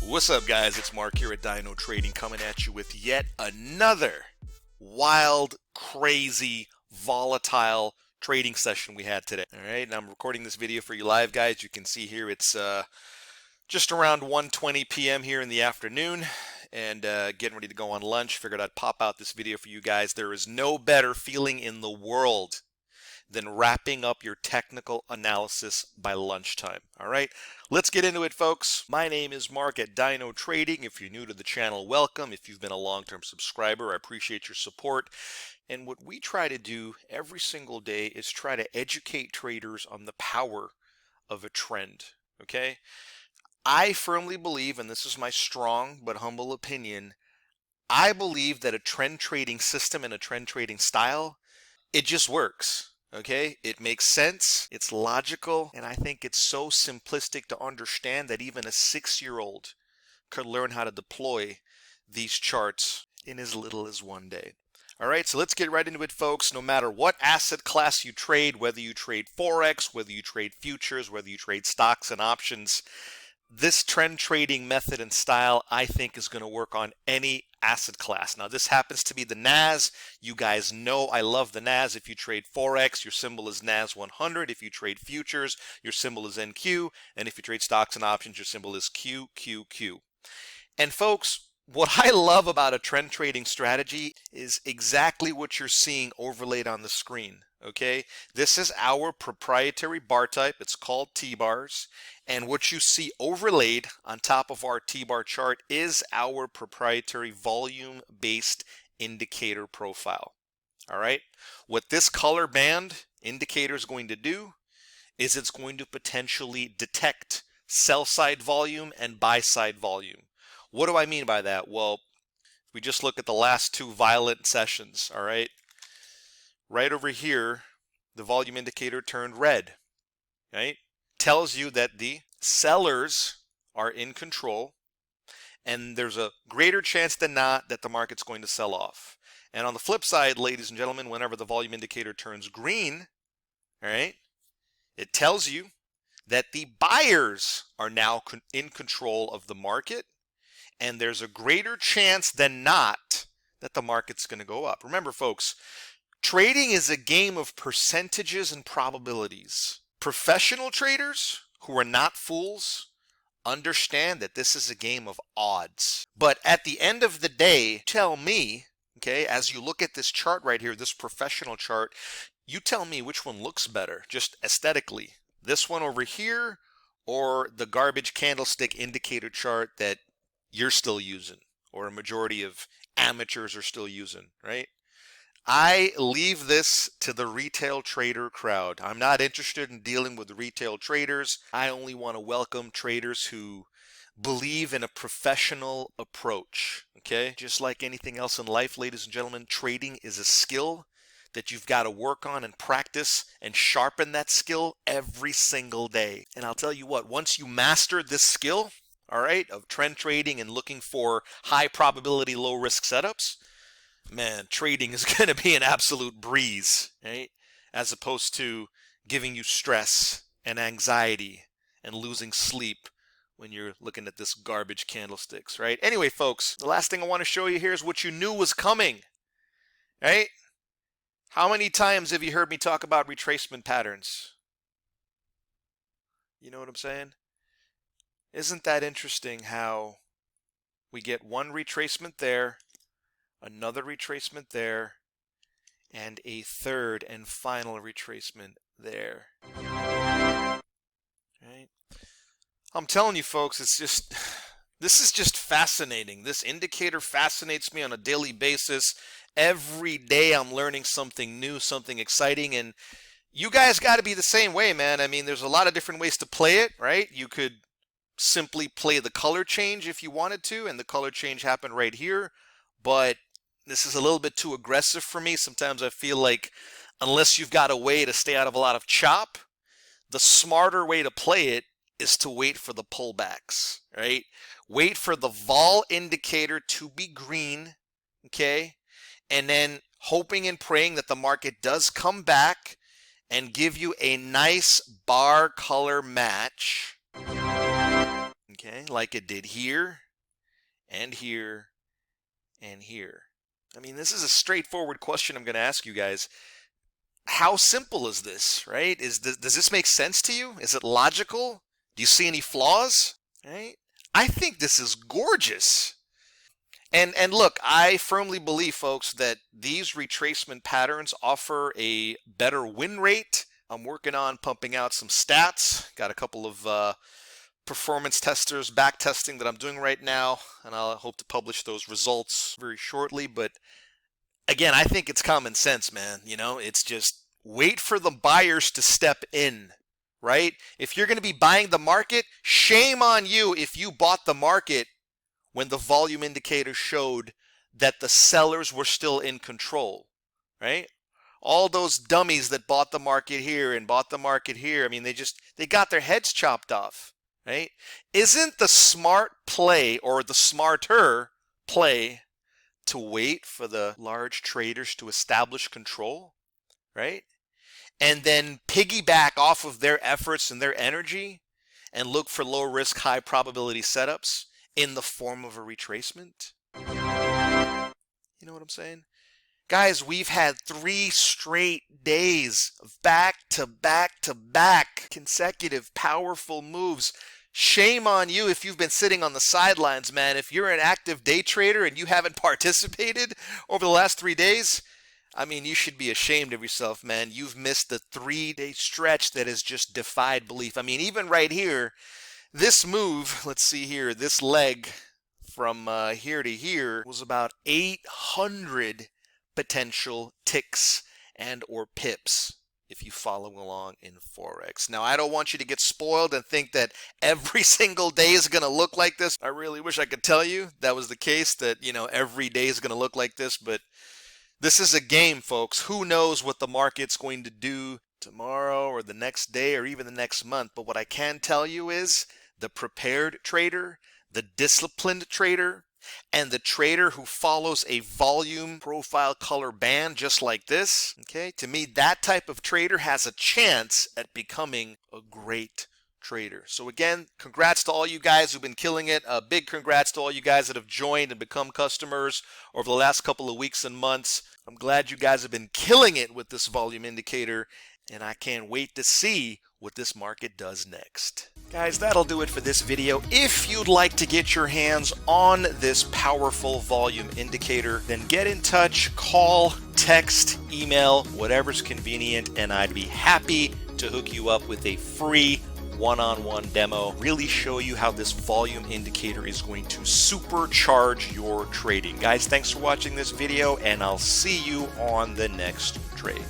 What's up, guys? It's Mark here at DynoTrading, coming at you with yet another wild, crazy, volatile trading session we had today. All right, and I'm recording this video for you live, guys. You can see here it's just around 1:20 p.m. here in the afternoon, and getting ready to go on lunch. Figured I'd pop out this video for you guys. There is no better feeling in the world than wrapping up your technical analysis by lunchtime. All right, let's get into it, folks. My name is Mark at DynoTrading. If you're new to the channel, welcome. If you've been a long-term subscriber, I appreciate your support. And what we try to do every single day is try to educate traders on the power of a trend. Okay, I firmly believe, and this is my strong but humble opinion, I believe that a trend trading system and a trend trading style, it just works. Okay, it makes sense, it's logical, and I think it's so simplistic to understand that even a 6-year-old could learn how to deploy these charts in as little as one day. All right, so let's get right into it, folks. No matter what asset class you trade, whether you trade Forex, whether you trade futures, whether you trade stocks and options, this trend trading method and style, I think, is going to work on any asset class. Now, this happens to be the NAS. You guys know I love the NAS. If you trade Forex, your symbol is NAS 100. If you trade futures, your symbol is NQ. And if you trade stocks and options, your symbol is QQQ. And folks, what I love about a trend trading strategy is exactly what you're seeing overlaid on the screen. Okay, this is our proprietary bar type. It's called T-bars. And what you see overlaid on top of our T-bar chart is our proprietary volume-based indicator profile. All right, what this color band indicator is going to do is it's going to potentially detect sell-side volume and buy-side volume. What do I mean by that? Well, we just look at the last two violent sessions. All right, right over here, the volume indicator turned red. Right? Tells you that the sellers are in control, and there's a greater chance than not that the market's going to sell off. And on the flip side, ladies and gentlemen, whenever the volume indicator turns green, all right, it tells you that the buyers are now in control of the market, and there's a greater chance than not that the market's going to go up. Remember, folks, trading is a game of percentages and probabilities. Professional traders who are not fools understand that this is a game of odds. But at the end of the day, tell me, okay, as you look at this chart right here, this professional chart, you tell me which one looks better, just aesthetically. This one over here or the garbage candlestick indicator chart that you're still using, or a majority of amateurs are still using, right? I leave this to the retail trader crowd. I'm not interested in dealing with retail traders. I only want to welcome traders who believe in a professional approach, okay? Just like anything else in life, ladies and gentlemen, trading is a skill that you've got to work on and practice and sharpen that skill every single day. And I'll tell you what, once you master this skill, all right, of trend trading and looking for high probability, low risk setups, man, trading is going to be an absolute breeze, right? As opposed to giving you stress and anxiety and losing sleep when you're looking at this garbage candlesticks, right? Anyway, folks, the last thing I want to show you here is what you knew was coming, right? How many times have you heard me talk about retracement patterns? You know what I'm saying? Isn't that interesting how we get one retracement there, another retracement there, and a third and final retracement there? Right? I'm telling you, folks, this is just fascinating. This indicator fascinates me on a daily basis. Every day I'm learning something new, something exciting, and you guys got to be the same way, man. I mean, there's a lot of different ways to play it, right? You could simply play the color change if you wanted to, and the color change happened right here, but this is a little bit too aggressive for me. Sometimes I feel like unless you've got a way to stay out of a lot of chop, the smarter way to play it is to wait for the pullbacks, right? Wait for the vol indicator to be green, okay? And then hoping and praying that the market does come back and give you a nice bar color match, okay, like it did here and here and here. I mean, this is a straightforward question I'm going to ask you guys. How simple is this, right? Does this make sense to you? Is it logical? Do you see any flaws? Right? I think this is gorgeous. And look, I firmly believe, folks, that these retracement patterns offer a better win rate. I'm working on pumping out some stats. Got a couple of performance testers, back testing that I'm doing right now, and I'll hope to publish those results very shortly. But again, I think it's common sense, man. You know, it's just wait for the buyers to step in, right? If you're going to be buying the market, shame on you if you bought the market when the volume indicator showed that the sellers were still in control, right? All those dummies that bought the market here and bought the market here, I mean, they got their heads chopped off, right? Isn't the smart play, or the smarter play, to wait for the large traders to establish control, right? And then piggyback off of their efforts and their energy and look for low risk, high probability setups in the form of a retracement? You know what I'm saying? Guys, we've had 3 straight days of back to back consecutive powerful moves. Shame on you if you've been sitting on the sidelines, man. If you're an active day trader and you haven't participated over the last 3 days, I mean, you should be ashamed of yourself, man. You've missed the 3-day stretch that has just defied belief. I mean, even right here, this move, let's see here, this leg from here to here was about 800 potential ticks and or pips if you follow along in Forex. Now, I don't want you to get spoiled and think that every single day is going to look like this. I really wish I could tell you that was the case, that, you know, every day is going to look like this, but this is a game, folks. Who knows what the market's going to do tomorrow or the next day or even the next month? But what I can tell you is the prepared trader, the disciplined trader, and the trader who follows a volume profile color band just like this, okay, to me, that type of trader has a chance at becoming a great trader. So again, congrats to all you guys who've been killing it. A big congrats to all you guys that have joined and become customers over the last couple of weeks and months. I'm glad you guys have been killing it with this volume indicator, and I can't wait to see what this market does next. Guys, that'll do it for this video. If you'd like to get your hands on this powerful volume indicator, then get in touch, call, text, email, whatever's convenient, and I'd be happy to hook you up with a free one-on-one demo, really show you how this volume indicator is going to supercharge your trading. Guys, thanks for watching this video, and I'll see you on the next trade.